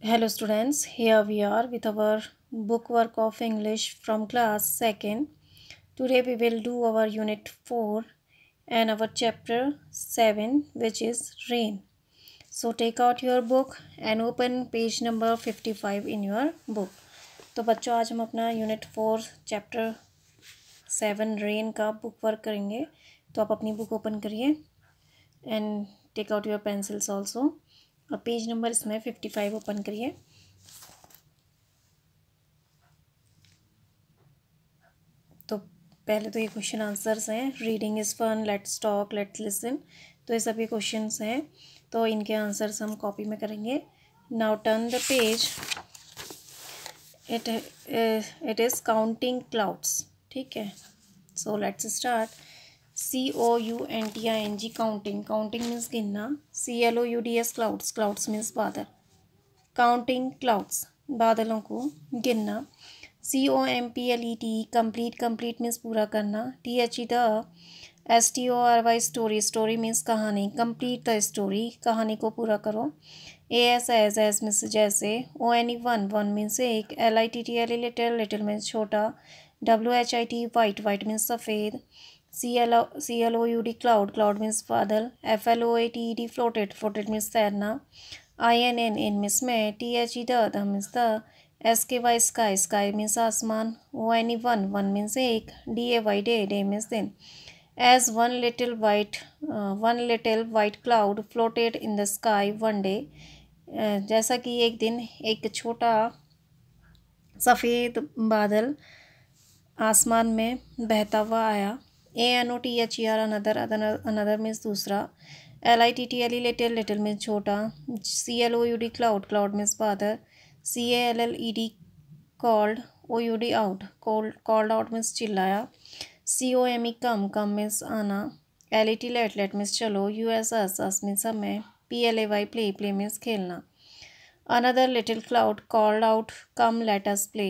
Hello students, here we are with our book work of English from class 2nd. Today we will do our unit 4 and our chapter 7 which is rain. So take out your book and open page number 55 in your book. तो बच्चों आज हम अपना unit 4 chapter 7 rain का book work करेंगे. तो आप अपनी बुक ओपन करिए and take out your pencils also और पेज नंबर इसमें 55 ओपन करिए. तो पहले तो ये क्वेश्चन आंसर्स हैं. Reading is fun, let's talk, let's listen. तो ये सभी क्वेश्चंस हैं, तो इनके आंसर्स हम कॉपी में करेंगे. Now turn the page. It is counting clouds. ठीक है, so let's start. COUNTING counting. Counting means गिनना. CLOUDS clouds. क्लाउड्स मीन्स बादल. काउंटिंग क्लाउड्स बादलों को गिनना. COMPLET complete. कंप्लीट मीन्स पूरा करना. THE STORY story. Story means कहानी. Complete the story. कहानी को पूरा करो. AS एज मीन्स जैसे. ONE वन मीन्स एक. LITTLE little. लिटिल मीन्स छोटा. WHIT white. वाइट मीन्स सफ़ेद. CLOUD cloud. क्लाउड मीन्स बादल. FLOATED floated. फ्लोटेड मीन्स तैरना. IN मीन्स में. THE means the. SKY sky. Sky means आसमान. ONE one means एक. DAY day. Day means दिन. As one little white cloud floated in the sky one day. जैसा कि एक दिन एक छोटा सफ़ेद बादल आसमान में बहता हुआ आया. ANOTHER अनदर मीन्स दूसरा. LITTLE little. लिटिल मीन्स छोटा. CLOUD cloud. क्लाउड मीन्स बादल. CALLED called. OUD out. Called out means चिल्लाया. COME कम मीन्स आना. LET लेट मीन्स चलो. US अस मीन्स हमें. PLAY प्ले मीन्स खेलना. Another little cloud called out come let us play.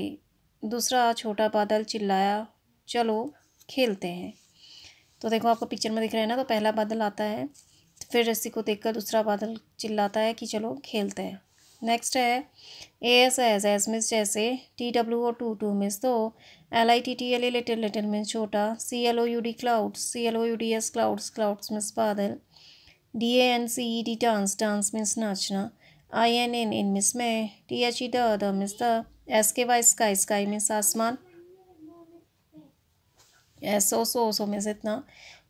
दूसरा छोटा बादल चिल्लाया चलो खेलते हैं. तो देखो आपको पिक्चर में दिख रहा है ना. तो पहला बादल आता है, फिर इसी को देखकर दूसरा बादल चिल्लाता है कि चलो खेलते हैं. नेक्स्ट है AS एज मीन्स जैसे. TWO टू मीन्स दो. LITTLE little. लिटिल मीन्स छोटा. CLOUD clouds. CLOUDS clouds. Clouds means बादल. DANCED dance. डांस मीन्स नाचना. IN मीन्स में. THE the means the. SKY sky. Sky means आसमान. SO means इतना.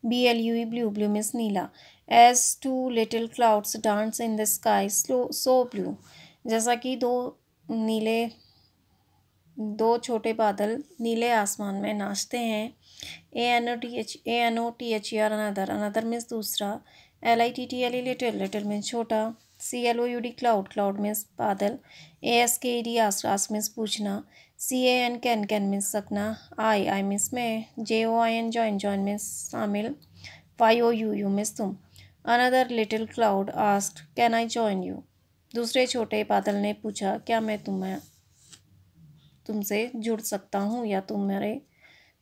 BLUE blue. Blue means Neela. As two little clouds dance in the sky so blue. जैसा कि दो छोटे बादल नीले आसमान में नाचते हैं. ANOTHER अनदर मीन्स दूसरा. LITTLE little. लिटिल मीन्स छोटा. CLOUD cloud. क्लाउड मीन्स बादल. ASKED आस्क मीन्स पूछना. CAN मीन्स सकना. I मीन्स में. JOIN जॉइन मीन्स शामिल. YOU मीन्स तुम. Another little cloud asked can I join you. दूसरे छोटे बादल ने पूछा क्या मैं तुमसे जुड़ सकता हूँ या तुम्हारे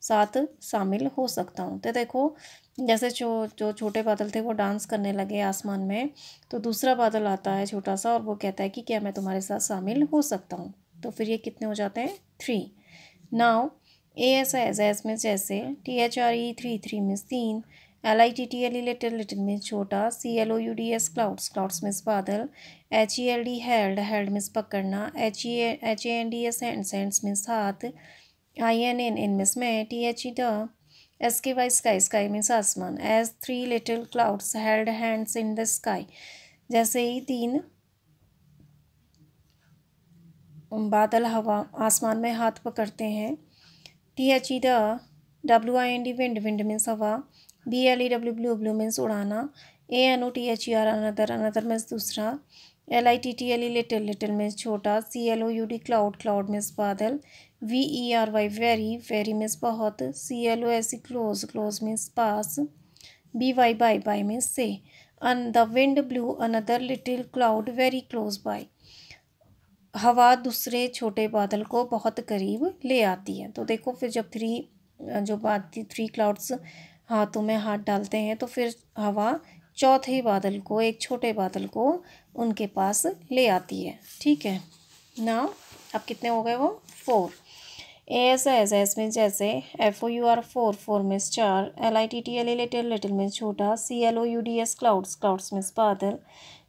साथ शामिल हो सकता हूँ. तो देखो जैसे जो छोटे बादल थे वो डांस करने लगे आसमान में, तो दूसरा बादल आता है छोटा सा और वो कहता है कि क्या मैं तुम्हारे साथ शामिल हो सकता हूँ. तो फिर ये कितने हो जाते हैं? 3. नाउ AS एज मीन्स जैसे. THRE three means 3. LITTLE little. Little means छोटा. CLOUDS clouds. क्लाउड्स मीन्स बादल. HELD हेल्ड मीन्स पकड़ना. HANDS हैंड्स मीन्स हाथ. IN मीन्स में. THE the. SKY sky. Sky means आसमान. As 3 little clouds held hands in the sky. जैसे ही 3 बादल हवा आसमान में हाथ पकड़ते हैं. THE the. WIND wind. Means हवा. BLEW ब्लू मीन्स उड़ाना. ANOTHER अनदर मीन्स दूसरा. LITTLE little. लिटिल मीन्स छोटा. CLOUD क्लाउड मीन्स बादल. VERY वेरी मीन्स बहुत. CLOSE क्लोज मीन्स पास. BY बाय मीन्स से. The wind blew another little cloud very close by. हवा दूसरे छोटे बादल को बहुत करीब ले आती है. तो देखो फिर जब 3 क्लाउड्स हाथों में हाथ डालते हैं तो फिर हवा चौथे बादल को, एक छोटे बादल को उनके पास ले आती है। ठीक है ना। अब कितने हो गए वो? 4। एस में जैसे, FOUR 4, 4 means 4, LITTLE little, little means छोटा, CLOUDS क्लाउड्स, क्लाउड्स मीन्स बादल,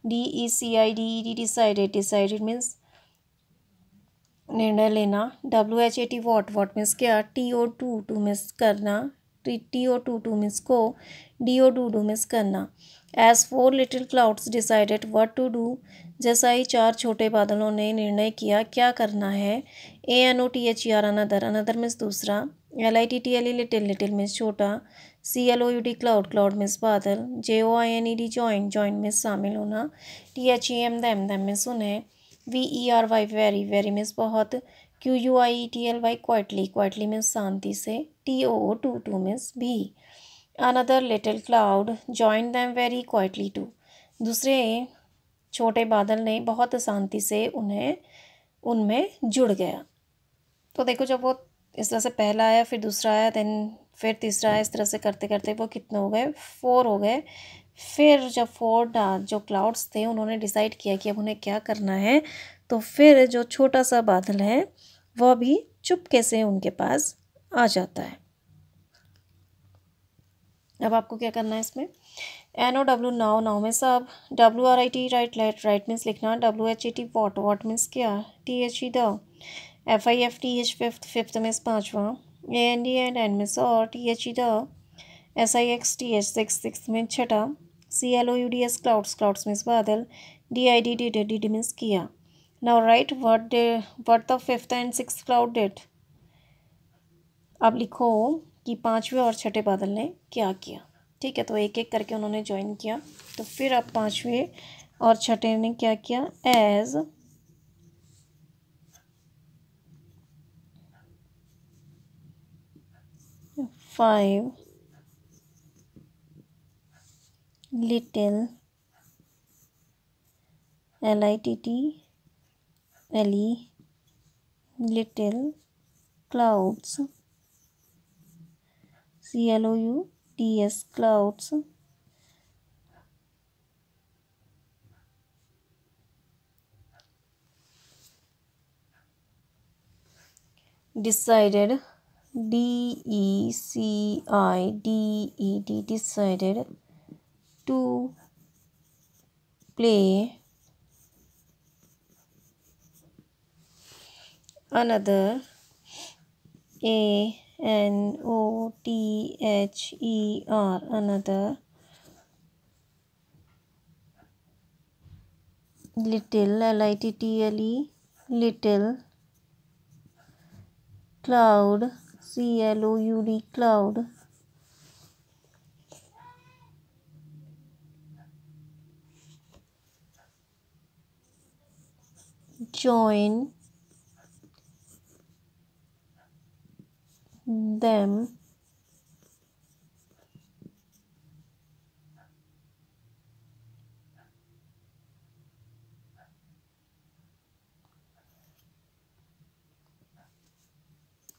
DECIDED डिसाइडेड, डिसाइडेड मीन्स निर्णय लेना, WHAT वॉट, वॉट मीन्स क्या, TO2 टू मीन्स करना, TO2 मीन्स को, DO2 मीन्स करना। As 4 little clouds decided what to do, जैसा ही 4 छोटे बादलों ने निर्णय किया क्या करना है। ANOTHER अनदर, अनदर मीन्स दूसरा, LITTLE लिटिल, लिटिल मीन्स छोटा, CLOUD क्लाउड, क्लाउड मीन्स बादल, JOINED जॉइन, जॉइन मीन्स शामिल होना, THEM them, them मीन्स उन्हें, VERY वेरी, वेरी मीन्स बहुत, QUIETLY क्वाइटली, क्वाइटली मीन्स शांति से, TOO2 मीन्स भी। Another little cloud join them very quietly too, दूसरे छोटे बादल ने बहुत शांति से उन्हें उनमें जुड़ गया। तो देखो जब वो इस तरह से पहला आया, फिर दूसरा आया, देन फिर तीसरा आया, इस तरह से करते करते वो कितने हो गए? 4 हो गए। फिर जब 4 जो क्लाउड्स थे उन्होंने डिसाइड किया कि अब उन्हें क्या करना है, तो फिर जो छोटा सा बादल है वह भी चुपके से उनके पास आ जाता है। अब आपको क्या करना है इसमें? NOW नाउ, नाउ में सब, WRIT राइट, राइट मीन्स लिखना, WHAT वॉट, वॉट मीन्स क्या, THE the, FIFTH fifth, fifth means पाँचवा, AND एंड मीन्स और, THE the, SIXTH six, six means छठा, CLOUDS क्लाउड्स, क्लाउड्स मीन्स बादल, DIDD मीन्स किया। Now right what the fifth and sixth cloud did, अब लिखो कि पांचवें और छठे बादल ने क्या किया। ठीक है, तो एक एक करके उन्होंने ज्वाइन किया। तो फिर अब पांचवें और छठे ने क्या किया? As five little LITTLE little clouds, CLOUDS clouds decided, DECIDED decided to play another, ANOTHER another little, LITTLE little cloud, CLOUD cloud join them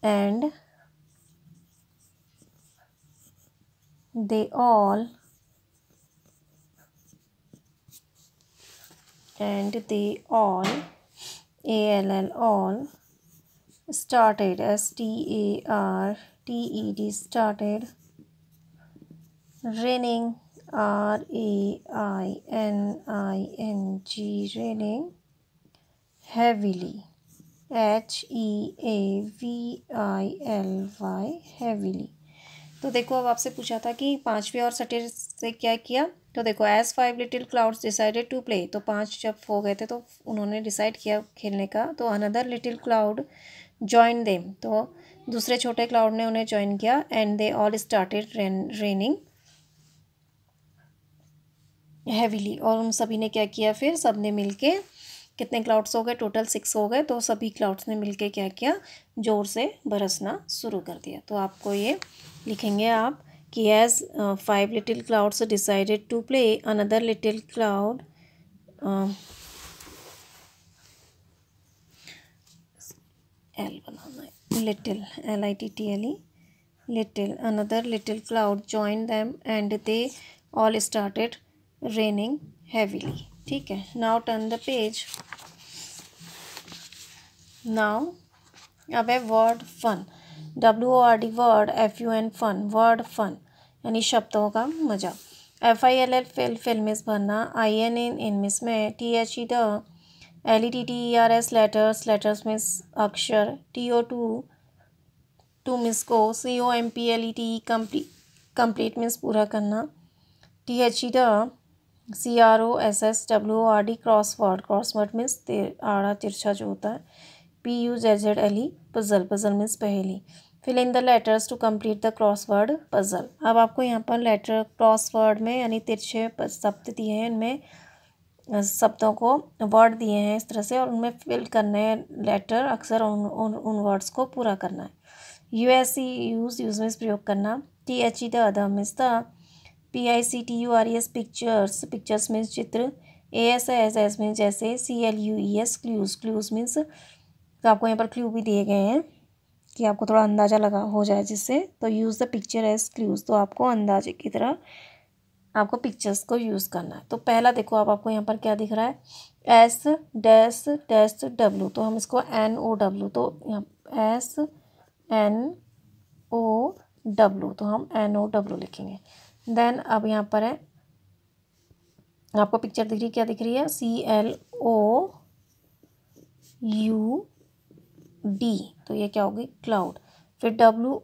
and they all all started, STARTED started raining, RAINING raining heavily, HEAVILY heavily। तो देखो अब आपसे पूछा था कि पांचवें और छठे से क्या किया। तो देखो as 5 little clouds decided to play, तो 5 जब हो गए थे तो उन्होंने डिसाइड किया खेलने का। तो another little cloud join them, तो दूसरे छोटे क्लाउड ने उन्हें ज्वाइन किया। And they all started raining heavily, और उन सभी ने क्या किया? फिर सब ने मिलके, कितने क्लाउड्स हो गए? टोटल 6 हो गए। तो सभी क्लाउड्स ने मिलके क्या किया? ज़ोर से बरसना शुरू कर दिया। तो आपको ये लिखेंगे आप कि as 5 little clouds decided to play another little cloud, L बनाना है, little, LITTLE little, another little cloud join them and they all started raining heavily. ठीक है, now turn the page. now अब है word fun. WORD word, FUN fun, word fun यानी शब्दों का मजा. FILL फिल, फिल मिस भरना. IN in means में. THE the. LETTERS letters, letters means अक्षर. TO टू मिस को. COMPLETE कंप्लीट, कंप्लीट मिस पूरा करना. THE the. CROSSWORD crossword, crossword means आड़ा तिरछा जो होता है. PUZZLE पजल, पजल मिस पहेली. Fill in the letters to complete the crossword puzzle. अब आपको यहाँ पर लेटर क्रॉसवर्ड में यानी तिरछे शब्द दिए हैं, इनमें शब्दों को वर्ड दिए हैं इस तरह से, और उनमें फिल करने हैं लेटर अक्सर उन वर्ड्स को पूरा करना है. USE यूज, यूज में प्रयोग करना. THE the, other miss the. PICTURES pictures, pictures means चित्र. ASS मीन्स जैसे. CLUES क्लूज, क्लूज मीन्स, तो आपको यहाँ पर क्लू भी दिए गए हैं कि आपको थोड़ा अंदाज़ा लगा हो जाए जिससे. तो use the picture as clues, तो आपको अंदाजे की तरह आपको पिक्चर्स को यूज़ करना है. तो पहला देखो आप, आपको यहाँ पर क्या दिख रहा है. S-W, तो हम इसको NOW, तो यहाँ SNOW, तो हम NOW लिखेंगे. देन अब यहाँ पर है, आपको पिक्चर दिख रही, क्या दिख रही है. CLOUD, तो ये क्या होगी. क्लाउड. फिर WIND,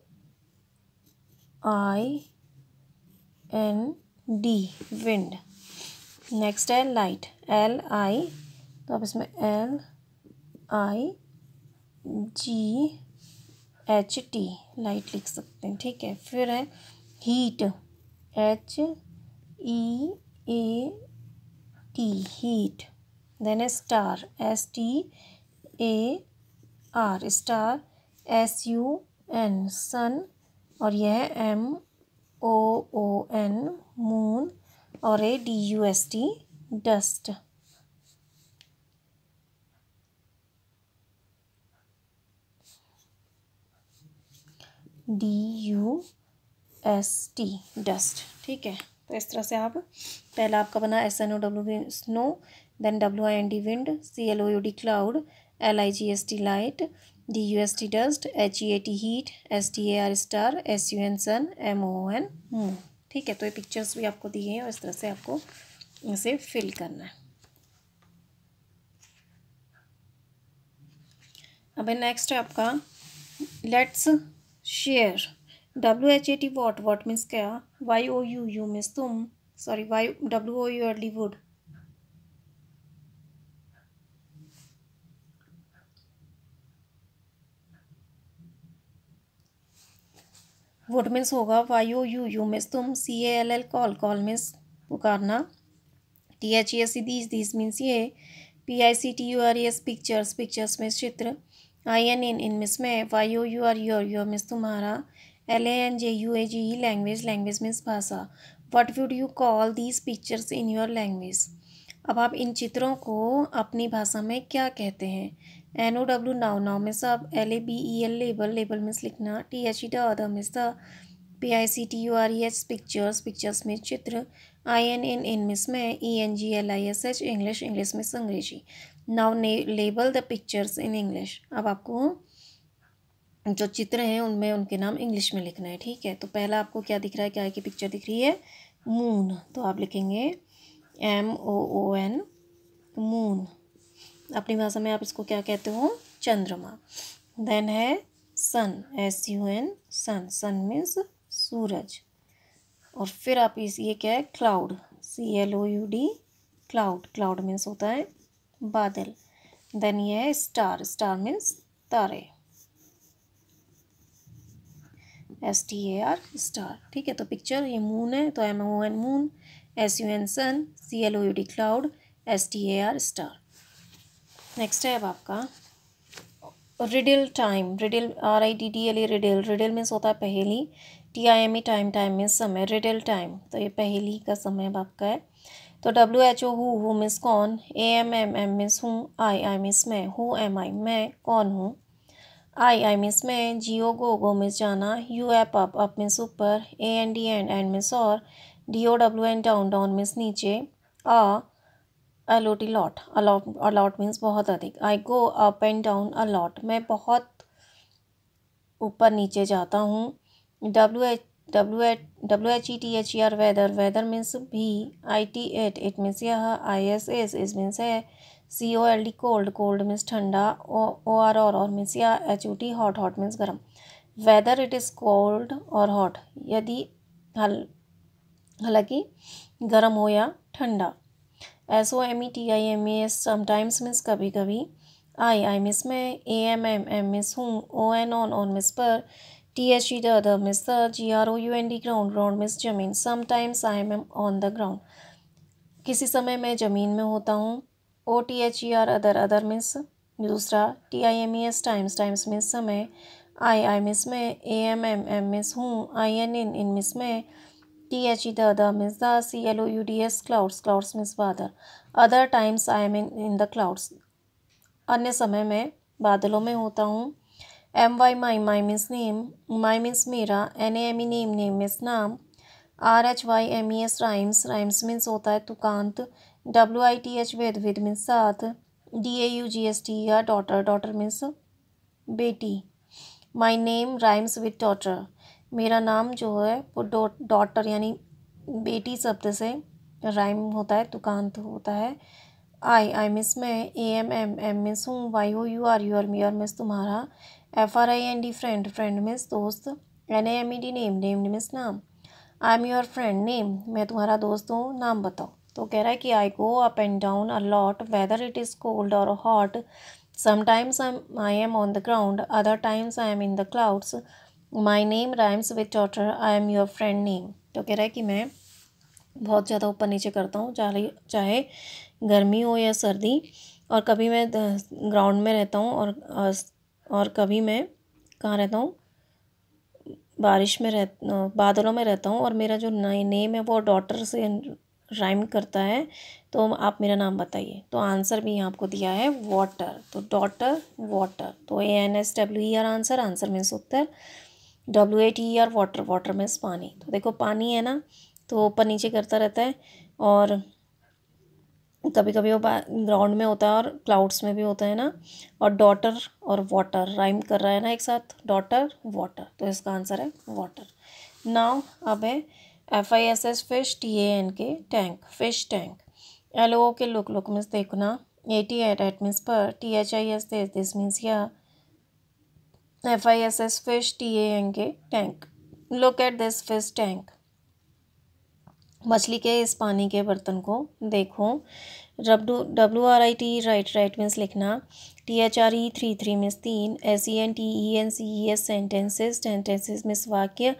विंड. नेक्स्ट है लाइट. LI, तो आप इसमें LIGHT, लाइट लिख सकते हैं. ठीक है. फिर है हीट. HEAT, heat. देन है स्टार. STAR, star. SUN, सन. और यह है MOON, मून. और ये DUST, डस्ट. DUST, dust. ठीक है. तो इस तरह से आप, पहला आपका बना SNOW snow, then WIND wind, CLOUD cloud, LIGHT light, DUST dust, HEAT heat, STAR star, SUN sun, MOON moon. ठीक है. तो ये पिक्चर्स भी आपको दिए हैं और इस तरह से आपको इसे फिल करना है. अब नेक्स्ट है आपका let's share. WHAT what, what means क्या. YOU मीन्स तुम, sorry WOURD would. Would means होगा. YOU मीन्स तुम. CALL कॉल, कॉल मीन्स पुकारना. THESE दीज मीन्स ये. PICTURES पिक्चर्स, पिक्चर्स मीन्स चित्र. IN इन मीन्स में. YOUR योर मीन्स तुम्हारा. LANGUAGE language, language means भाषा. What would you call these pictures in your language. अब आप इन चित्रों को अपनी भाषा में क्या कहते हैं. NOW नाउ, नाउ मीन्स अब. LABEL लेबल, लेबल मीन्स लिखना. THE the, other means the. PICTURES pictures, pictures means चित्र. IN इन मीन्स में. ENGLISH इंग्लिश, इंग्लिश मीन्स अंग्रेजी. Now label the pictures in English. अब आपको जो चित्र हैं उनमें उनके नाम इंग्लिश में लिखना है. ठीक है. तो पहला आपको क्या दिख रहा है, क्या की पिक्चर दिख रही है. मून, तो आप लिखेंगे MOON, मून. अपनी भाषा में आप इसको क्या कहते हो. चंद्रमा. देन है सन. SUN, सन, सन मीन्स सूरज. और फिर आप ये क्या है. Cloud. CLOUD, cloud, cloud means होता है बादल. देन ये है स्टार. स्टार मीन्स तारे. STAR star. ठीक है. तो पिक्चर ये मून है, तो MON मून. SUN सन. CLOUD cloud. STAR star. Next है अब आपका riddle time. Riddle RIDDLE, riddle. Riddle means होता है पहेली. TIME टाइम, टाइम मीन्स समय. रिडल टाइम, तो ये पहेली का समय अब आपका है. तो WHO हु मीन्स कौन. AMM मीन्स हूँ. I मीन्स मैं. हु एम आई, मैं कौन हूँ. I मीन्स मैं. GO गो, गो मीन्स जाना. U अप, अप मीन्स ऊपर. AND एंड मीन्स और. DOWN डाउन, डाउन मीन्स नीचे, LOT लॉट, अलॉट मीन्स बहुत अधिक। I go up and down a lot, मैं बहुत ऊपर नीचे जाता हूँ। WHETHER वेदर, वेदर मीन्स भी। IT इट मीन्स यह। IS इस मीन्स है। COLD कोल्ड, कोल्ड मीन्स ठंडा। OR और मीन्स यह। HOT हॉट, हॉट मीन्स गर्म। वेदर इट इज़ कोल्ड और हॉट, यदि हालांकि गर्म हो या ठंडा। SOMETIMES समटाइम्स मीन्स कभी कभी। आई मिस में। AMM मिस हूँ। ON मिस पर। THE the means the. GROUND ground, ground means जमीन। Sometimes I am on the ground, किसी समय मैं ज़मीन में होता हूँ। OTHER अदर, अदर मिस दूसरा। TIMES टाइम्स, टाइम्स मिस समय। आई मिस में। AMM मिस हूँ। IN इन मिस में। THE the means the. CLOUDS clouds, clouds means बादल। Other times I am in the clouds, अन्य समय में बादलों में होता हूँ। MY my means name, my means मेरा। NAME नेम, नेम मीन्स नाम। RHYMES राइम्स, राइम्स मीन्स होता है तुकांत। WITH विद, विद मीन्स साथ। DAUGST डॉटर, डॉटर मीन्स बेटी। माई नेम राइम्स विद डॉटर, मेरा नाम जो है वो डॉटर यानी बेटी शब्द से राइम होता है, तुकांत होता है। आई मिस में। AMM मिस हूँ। YOUR यूर, मियर मिस तुम्हारा। FRIEND फ्रेंड, फ्रेंड मिस दोस्त। NAMED नेम, नेम मिस नाम। आई एम योर फ्रेंड नेम, मैं तुम्हारा दोस्त हूँ, नाम बताओ। तो कह रहा है कि I go up and down a lot, whether it is cold और hot. Sometimes I am on the ground, other times I am in the clouds. My name rhymes with daughter, I am your friend name. तो कह रहा है कि मैं बहुत ज़्यादा ऊपर नीचे करता हूँ, चाहे गर्मी हो या सर्दी। और कभी मैं ग्राउंड में रहता हूँ और कभी मैं कहाँ रहता हूँ, बारिश में बादलों में रहता हूँ। और मेरा जो नेम है वो डॉटर से राइम करता है। तो आप मेरा नाम बताइए। तो आंसर भी यहाँ आपको दिया है वाटर, तो डॉटर वाटर। तो ANSWER आंसर, आंसर मीन्स उत्तर। WATER वाटर, वाटर मीन्स पानी। तो देखो पानी है ना, तो ऊपर नीचे करता रहता है। और कभी कभी वो ग्राउंड में होता है और क्लाउड्स में भी होता है ना। और डॉटर और वाटर राइम कर रहा है ना एक साथ, डॉटर वाटर, तो इसका आंसर है वाटर। नाउ अब है FISH fish, TANK tank, fish tank. LO के लुक, लुक मीन्स देखना। AT एट मीन्स पर। THIS दिस मीन्स या। FISH fish, TANK tank. Look at this fish tank, मछली के इस पानी के बर्तन को देखो। WRIT राइट, राइट मीन्स लिखना। THRE थ्री मीन्स तीन। SENTENCES सेंटेंसेस, सेंटेंसेस मीन्स वाक्य।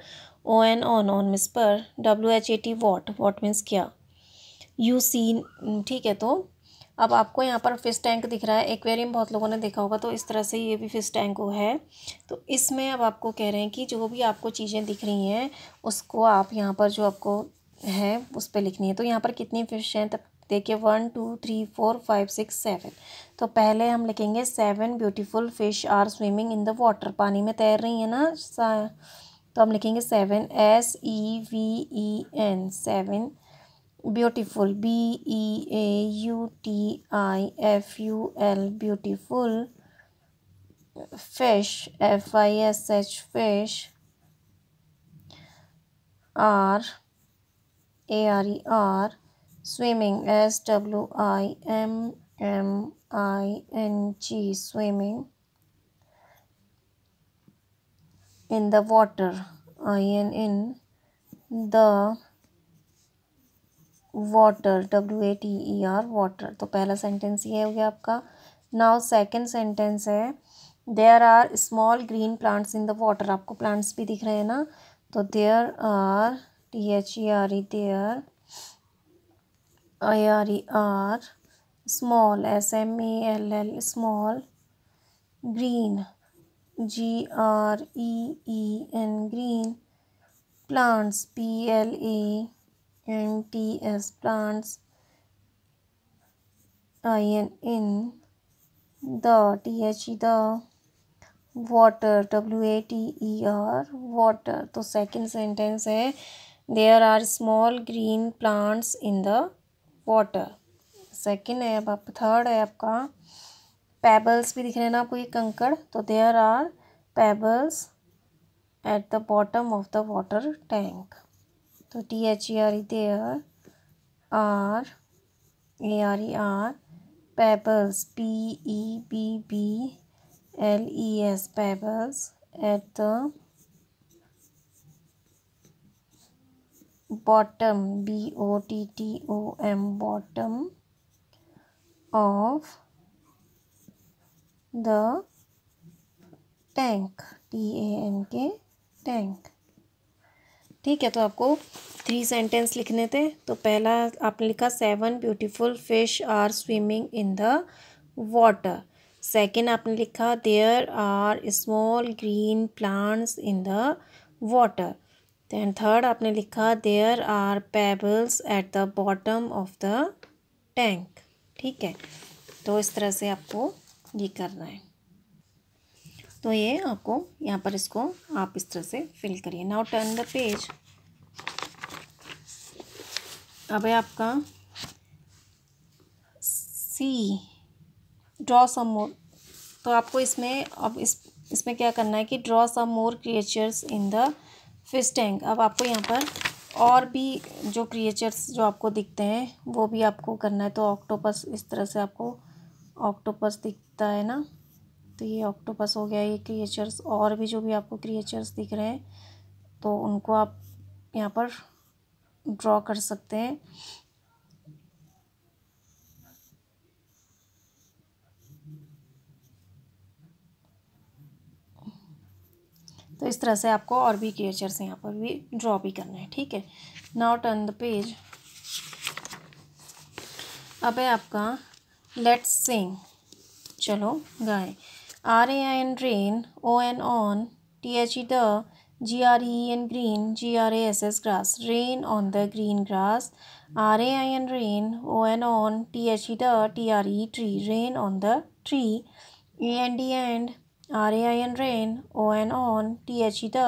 ON मीन्स पर। WHAT वॉट, वॉट मीन्स क्या। सी, ठीक है। तो अब आपको यहाँ पर फिश टैंक दिख रहा है, एक्वेरियम बहुत लोगों ने देखा होगा, तो इस तरह से ये भी फिश टैंक है। तो इसमें अब आपको कह रहे हैं कि जो भी आपको चीज़ें दिख रही हैं उसको आप यहाँ पर जो आपको है उस पर लिखनी है। तो यहाँ पर कितनी फिश हैं, तब देखिए 1 2 3 4 5 6 7। तो पहले हम लिखेंगे 7 beautiful fish are swimming in the water, पानी में तैर रही है ना। तो हम लिखेंगे 7 SEVEN 7। Beautiful BEAUTIFUL beautiful. Fish FISH fish. Are ARER swimming SWIMMING swimming in the water in the water WATER water। तो पहला सेंटेंस ये हो गया आपका। नाउ सेकंड सेंटेंस है there are small green plants in the water, आपको plants भी दिख रहे हैं ना। तो there are THERE there IRER small SMALL small green GREEN green plants PLANTS plants in the the water WATER water। तो second sentence है there are small green plants in the water. Second है, अब आप third है आपका pebbles भी दिख रहे हैं ना आपको, ये कंकड़, तो there are pebbles at the bottom of the water tank. तो THERE there are ARE pebbles PEBBLES pebbles at the bottom BOTTOM bottom of the tank TANK tank. ठीक है, तो आपको 3 सेंटेंस लिखने थे। तो पहला आपने लिखा 7 beautiful fish are swimming in the water. Second आपने लिखा there are small green plants in the water. Then third आपने लिखा there are pebbles at the bottom of the tank. ठीक है, तो इस तरह से आपको ये करना है। तो ये आपको यहाँ पर इसको आप इस तरह से फिल करिए। Now turn the page. अब है आपका सी ड्रॉ सम मोर। तो आपको इसमें अब इसमें क्या करना है कि draw some more creatures in the fish tank. अब आपको यहाँ पर और भी जो क्रिएचर्स जो आपको दिखते हैं वो भी आपको करना है। तो ऑक्टोपस, इस तरह से आपको ऑक्टोपस दिखता है ना, तो ये ऑक्टोपस हो गया। ये क्रिएचर्स और भी जो भी आपको क्रिएचर्स दिख रहे हैं तो उनको आप यहाँ पर ड्रॉ कर सकते हैं। तो इस तरह से आपको और भी क्रिएचर्स यहाँ पर भी ड्रॉ भी करना है। ठीक है, नाउ टर्न द पेज। अब है आपका लेट्स सिंग, चलो गाएं। RAIN rain, ON on, THE the, GREEN green, GRASS grass, rain on the green grass. RAIN rain, ON on, THE the, TRE tree, rain on the tree. AND and, RAIN rain, ON on, THE the,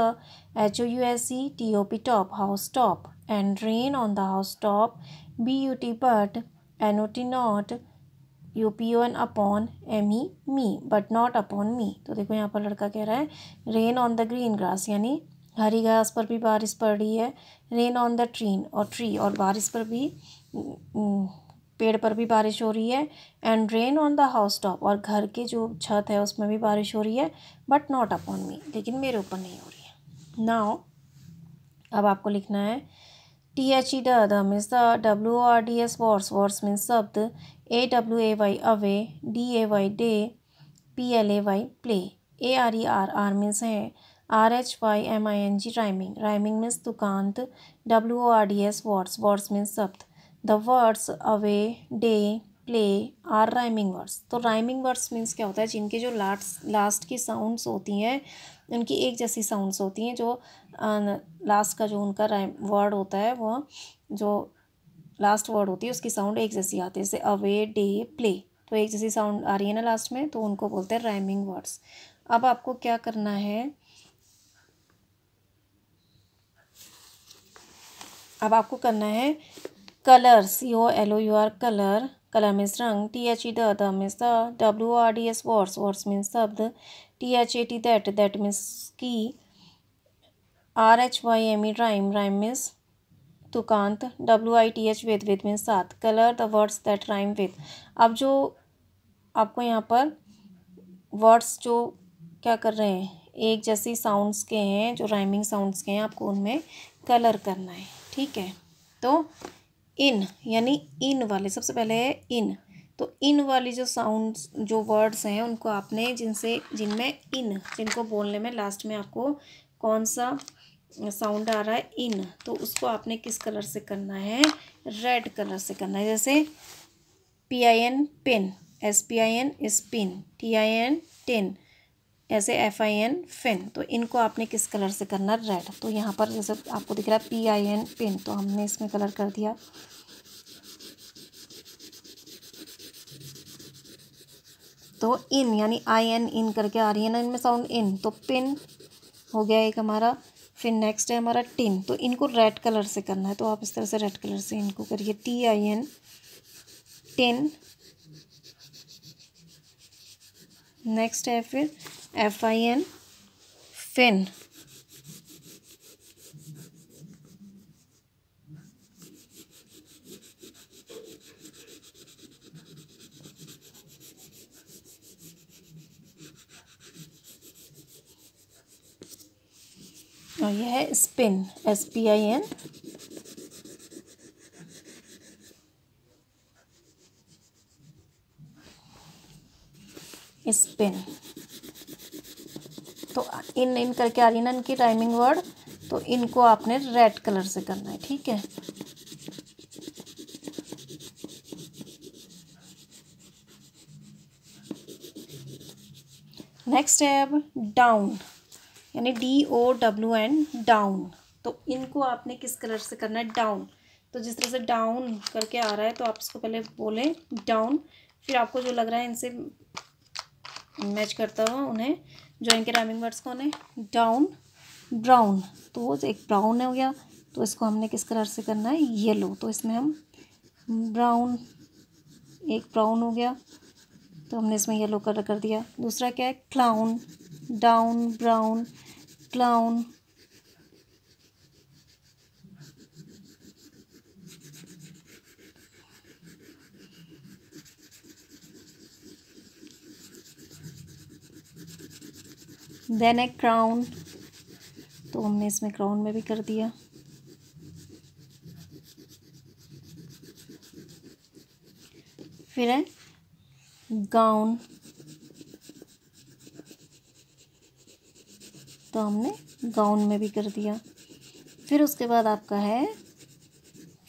HOUSE TOP top, house top, and rain on the house top. BUT but, NOT not, UPON upon ME me, but not upon मी। तो देखो यहाँ पर लड़का कह रहा है rain on the green grass, यानी हरी घास पर भी बारिश पड़ रही है। रेन ऑन द ट्री, और बारिश पर भी पेड़ पर भी बारिश हो रही है। And rain on the house top, और घर के जो छत है उसमें भी बारिश हो रही है, बट नॉट अपॉन मी, लेकिन मेरे ऊपर नहीं हो रही है। नाउ अब आपको लिखना है THE the means the, WORDS words means शब्द, AWAY away, DAY day, PLAY play, ARER means है, RHYMING राइमिंग मीन्स तुकांत, WORDS वर्ड्स मीन्स शब्द। The words away, day, play are rhyming words. तो राइमिंग वर्ड्स मीन्स क्या होता है, जिनके जो लास्ट की साउंड्स होती हैं उनकी एक जैसी साउंड्स होती हैं। जो लास्ट का जो उनका राइम वर्ड होता है, वह जो लास्ट वर्ड होती है उसकी साउंड एक जैसी आती है। जैसे अवे, डे, प्ले, तो एक जैसी साउंड आ रही है ना लास्ट में, तो उनको बोलते हैं राइमिंग वर्ड्स। अब आपको क्या करना है, अब आपको करना है colour, COLOUR colour, colour means रंग। THE the means the, WORDS words means शब्द। THAT दैट मीन्स की। RHYME राइम मीन्स तुकांत। WITH विद मीन्स साथ। Colour the words that rhyme with. अब जो आपको यहाँ पर वर्ड्स जो क्या कर रहे हैं, एक जैसी साउंड्स के हैं, जो राइमिंग साउंड्स के हैं, आपको उनमें कलर करना है। ठीक है, तो इन यानी इन वाले, सबसे पहले है इन। तो इन वाली जो साउंड्स, जो वर्ड्स हैं, उनको आपने जिनमें इन, जिनको बोलने में लास्ट में आपको कौन सा साउंड आ रहा है, इन, तो उसको आपने किस कलर से करना है, रेड कलर से करना है। जैसे PIN pin, SPIN spin, TIN tin, ऐसे FIN फिन। तो इनको आपने किस कलर से करना, रेड। तो यहाँ पर जैसे आपको दिख रहा है PIN पिन, तो हमने इसमें कलर कर दिया। तो इन यानी IN इन करके आ रही है ना इनमें साउंड, इन, तो पिन हो गया एक हमारा। फिर नेक्स्ट है हमारा टिन, तो इनको रेड कलर से करना है, तो आप इस तरह से रेड कलर से इनको करिए, TIN टिन। नेक्स्ट है फिर FIN फिन। और यह है स्पिन, SPIN। स्पिन। तो इन करके आ रही है ना इनकी राइमिंग वर्ड, तो इनको आपने रेड कलर से करना है, ठीक है। नेक्स्ट है अब डाउन, यानी DOWN डाउन। तो इनको आपने किस कलर से करना है, डाउन। तो जिस तरह से डाउन करके आ रहा है तो आप इसको पहले बोले डाउन, फिर आपको जो लग रहा है इनसे मैच करता हुआ उन्हें जो इनके राइमिंग वर्ड्स को उन्हें डाउन ब्राउन। तो वो एक ब्राउन हो गया, तो इसको हमने किस कलर से करना है, येलो। तो इसमें हम ब्राउन, एक ब्राउन हो गया, तो हमने इसमें येलो कलर कर दिया। दूसरा क्या है, clown, down brown clown. Then है क्राउन, तो हमने इसमें क्राउन में भी कर दिया। फिर है गाउन, तो हमने गाउन में भी कर दिया। फिर उसके बाद आपका है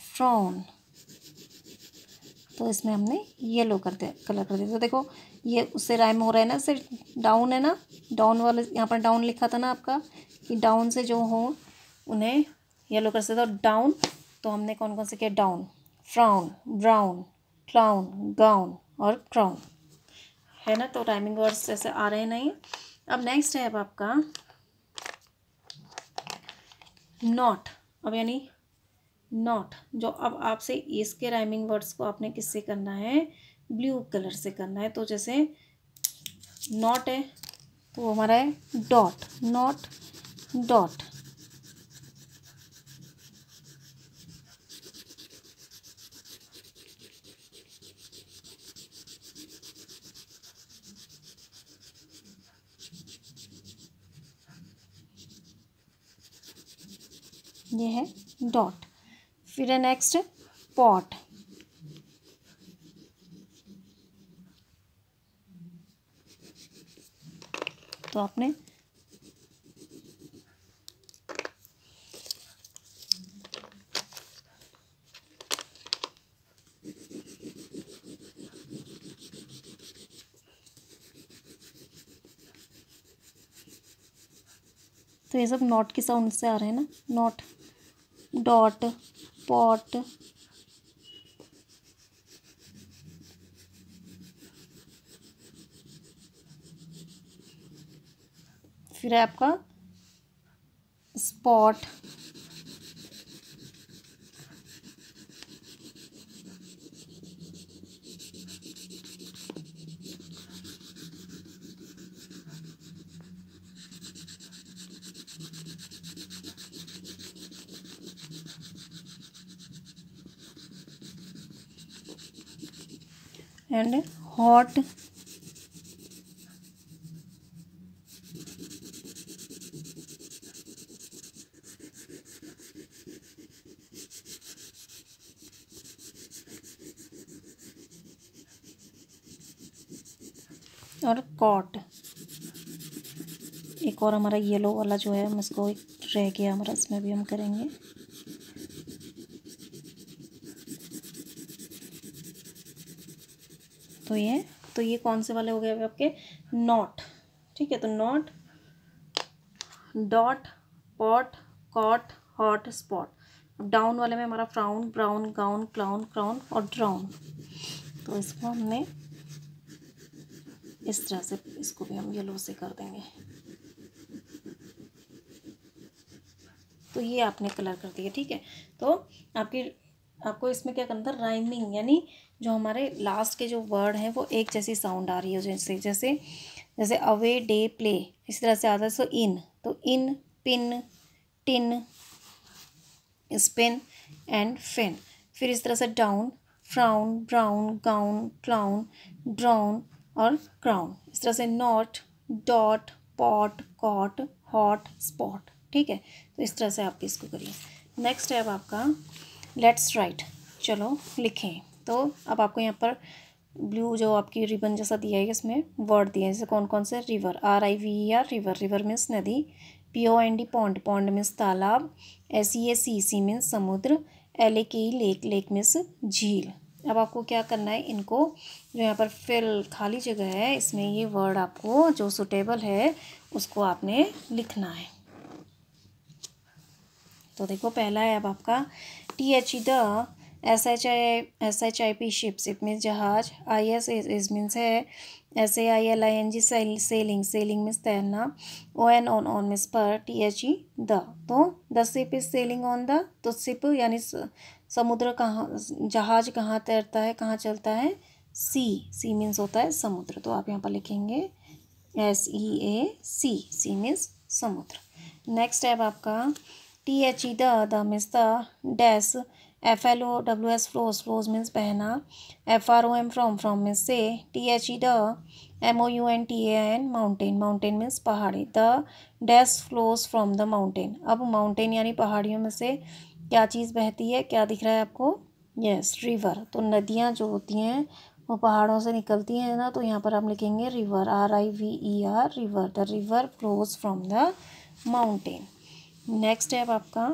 फ्रॉन, तो इसमें हमने येलो कलर कर दिया। तो देखो ये उससे राइम हो रहा है ना, सिर्फ डाउन है ना, डाउन वाले यहाँ पर डाउन लिखा था ना आपका, कि डाउन से जो हो उन्हें येलो कर से, तो डाउन। तो हमने कौन कौन से किया, down, frown, brown, clown, gown और क्राउन, है ना। तो राइमिंग वर्ड्स जैसे आ रहे हैं नहीं। अब नेक्स्ट है अब आपका नॉट। अब यानी नॉट, जो अब आपसे इसके राइमिंग वर्ड्स को आपने किससे करना है, ब्लू कलर से करना है। तो जैसे नॉट है तो हमारा है डॉट, नॉट डॉट। ये है डॉट। फिर है नेक्स्ट पॉट, तो आपने तो ये सब नॉट के साउंड से आ रहे हैं ना, नॉट, डॉट, पॉट। फिर है आपका स्पॉट, एंड हॉट, और कॉट। एक और हमारा येलो वाला जो है हम इसको एक रह गया हमारा, इसमें भी हम करेंगे। तो ये कौन से वाले हो गए आपके, नॉट, ठीक है। तो not, dot, pot, cot, hot, spot. Down वाले में हमारा frown, brown, gown, clown, crown और ड्राउन। तो इसको हमने इस तरह से, इसको भी हम येलो से कर देंगे। तो ये आपने कलर कर दिया, ठीक है। तो आपको इसमें क्या करना था, राइमिंग, यानी जो हमारे लास्ट के जो वर्ड हैं वो एक जैसी साउंड आ रही है, जैसे जैसे जैसे अवे, डे, प्ले, इस तरह से आता है। सो इन, तो in, pin, tin, spin and fin. फिर इस तरह से down, frown, brown, gown, clown, drown और क्राउन। इस तरह से not, dot, pot, cot, hot, spot, ठीक है। तो इस तरह से आप इसको करिए। नेक्स्ट है अब आपका लेट्स राइट, चलो लिखें। तो अब आपको यहाँ पर ब्लू जो आपकी रिबन जैसा दिया है, इसमें वर्ड दिए हैं, जैसे कौन कौन से, river, RIVER, river, river means नदी, POND, पॉन्ड, पॉन्ड मीन्स तालाब, SEA, मीन्स समुद्र, LAKE, लेक, लेक मीन्स झील। अब आपको क्या करना है, इनको जो यहाँ पर फिल खाली जगह है इसमें ये वर्ड आपको जो सुटेबल है उसको आपने लिखना है। तो देखो पहला है अब आपका THE, the, SHIP, ships, it means जहाज, IS, इज मीन्स है, SAILING, सेलिंग, सेलिंग मीन्स तैरना, ON, ऑन मीन्स पर, THE, द। तो the ship is sailing on the, तो शिप यानी समुद्र कहाँ, जहाज कहाँ तैरता है, कहाँ चलता है, सी मीन्स होता है समुद्र। तो आप यहाँ पर लिखेंगे SEA, सी मीन्स समुद्र। नेक्स्ट है अब आपका THE, the means the, dash, FLOWS, flows means बहना, FROM, फ्रॉम मीन्स से, THE, the, MOUNTAIN, mountain means पहाड़ी, the dash flows from the mountain. अब माउंटेन यानी पहाड़ियों में से क्या चीज़ बहती है, क्या दिख रहा है आपको, यस, रिवर। तो नदियाँ जो होती हैं वो पहाड़ों से निकलती हैं ना, तो यहाँ पर आप लिखेंगे river, RIVER, river, the river flows from the mountain. Next है अब आपका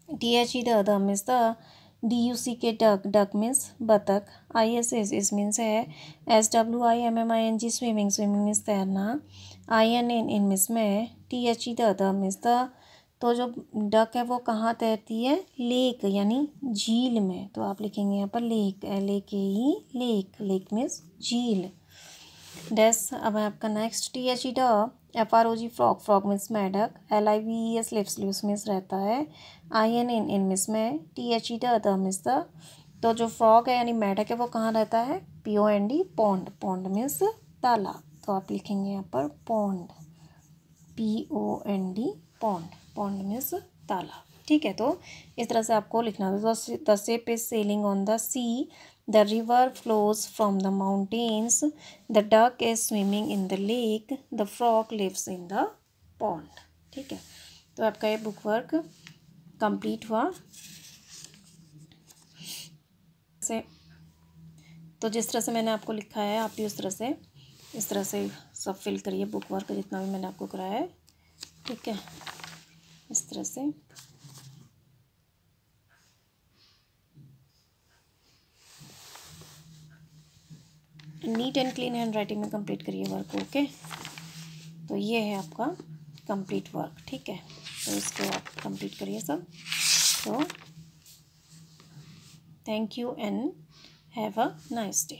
THE, the means the, DUCK, duck, duck means बतख, ISS मीन्स है, SWIMMING, स्विमिंग, स्विमिंग मीन्स तैरना, IN, इन मीन्स में, THE, द मीन्स द, तो जो duck है वो कहाँ तैरती है, लेक यानी झील में। तो आप लिखेंगे यहाँ पर lake, LAKE, lake, lake means झील। डैश अब है आपका नेक्स्ट THE, ड, FROG, फ्रॉग, फ्रॉग मीन्स मेढक, LIVES, लिव्स मीन्स रहता है, IN, इन मीन्स में, THE, द मीन्स द, तो जो फ्रॉग है यानी मेढक है वो कहाँ रहता है, POND, पॉन्ड, पॉन्ड मीन्स तालाब। तो आप लिखेंगे यहाँ पर pond, POND, pond, pond means तालाब, ठीक है। तो इस तरह से आपको लिखना है। The ship is sailing on the sea, the river flows from the mountains, the duck is swimming in the lake, the frog lives in the pond, ठीक है। तो आपका ये बुक वर्क कंप्लीट हुआ। से तो जिस तरह से मैंने आपको लिखा है आप भी उस तरह से इस तरह से सब फिल करिए बुक वर्क जितना भी मैंने आपको कराया है, ठीक है। इस तरह से neat and clean hand writing में कंप्लीट करिए वर्क, ओके। तो ये है आपका कंप्लीट वर्क, ठीक है। तो इसको आप कंप्लीट करिए सब। तो thank you and have a nice day.